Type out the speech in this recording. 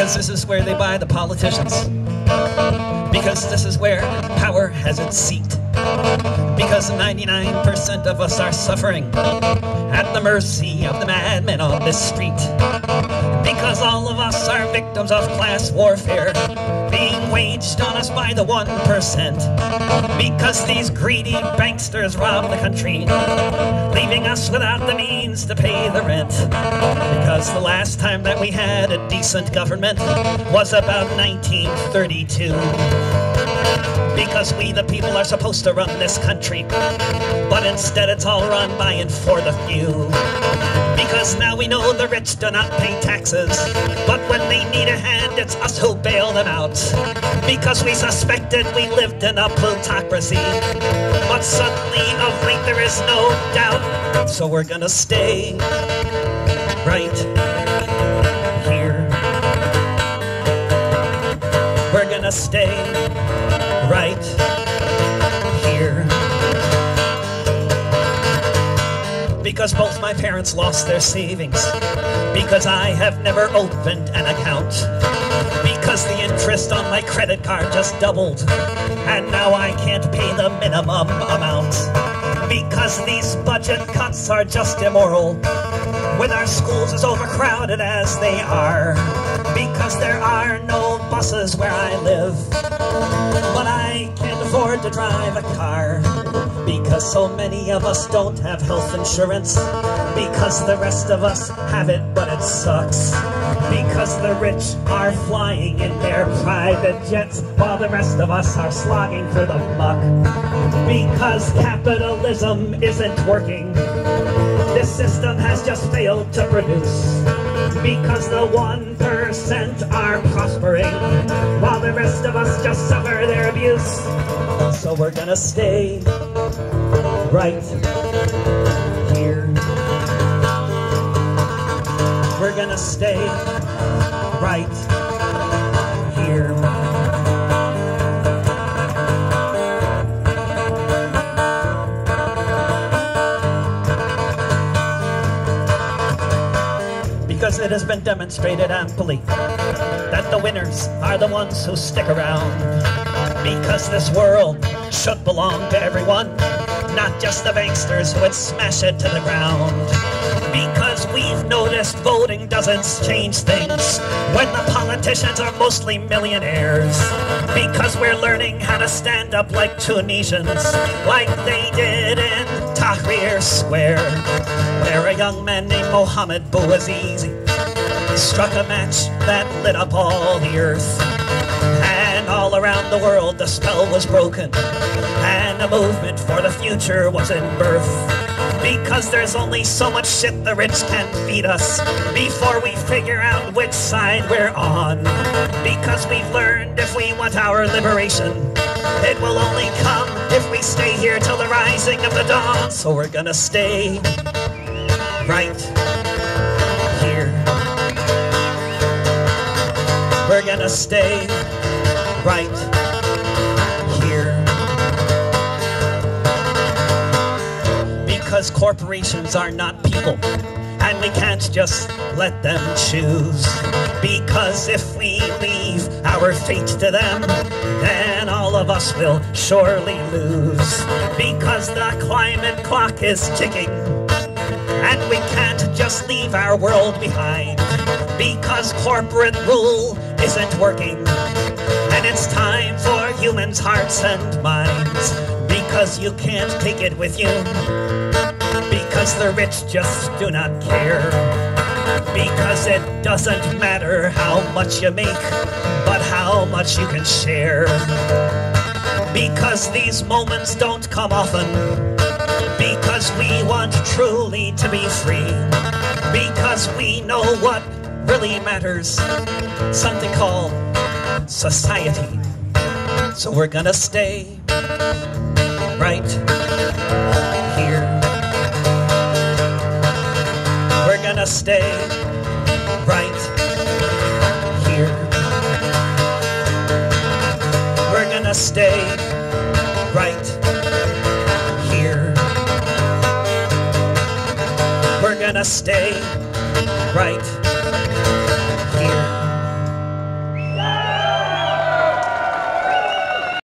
Because this is where they buy the politicians. Because this is where power has its seat. Because 99% of us are suffering at the mercy of the madmen on this street. Because all of us are victims of class warfare being waged on us by the 1%. Because these greedy banksters rob the country, leaving us without the means to pay the rent. Because the last time that we had a decent government was about 1932. Because we the people are supposed to run this country, but instead it's all run by and for the few. Because now we know the rich do not pay taxes, but when they need a hand it's us who bail them out. Because we suspected we lived in a plutocracy, but suddenly of late there is no doubt. So we're gonna stay right here. We're gonna stay right here. Because both my parents lost their savings. Because I have never opened an account. Because the interest on my credit card just doubled, and now I can't pay the minimum amount. Because these budget cuts are just immoral, with our schools as overcrowded as they are. Because there are no buses where I live, but I can't afford to drive a car. Because so many of us don't have health insurance. Because the rest of us have it, but it sucks. Because the rich are flying in their private jets, while the rest of us are slogging for the muck. Because capitalism isn't working. This system has just failed to produce. Because the 1% are prospering, while the rest of us just suffer their abuse. So we're gonna stay right here. We're gonna stay right here. Because it has been demonstrated amply that the winners are the ones who stick around. Because this world should belong to everyone, not just the banksters who would smash it to the ground. Because we've noticed voting doesn't change things when the politicians are mostly millionaires. Because we're learning how to stand up like Tunisians, like they did in Tahrir Square, where a young man named Mohammed Bouazizi struck a match that lit up all the earth. And all around the world the spell was broken, and a movement for the future was in birth. Because there's only so much shit the rich can feed us before we figure out which side we're on. Because we've learned if we want our liberation, it will only come if we stay here till the rising of the dawn. So we're gonna stay right here. We're gonna stay right here. Because corporations are not people, and we can't just let them choose. Because if we leave our fate to them, then all of us will surely lose. Because the climate clock is ticking, and we can't just leave our world behind. Because corporate rule isn't working, and it's time for humans' hearts and minds. Because you can't take it with you. Because the rich just do not care. Because it doesn't matter how much you make, but how much you can share. Because these moments don't come often. Because we want truly to be free. Because we know what really matters, something called society. So we're gonna stay right here. We're gonna stay right here. We're gonna stay right here. We're gonna stay right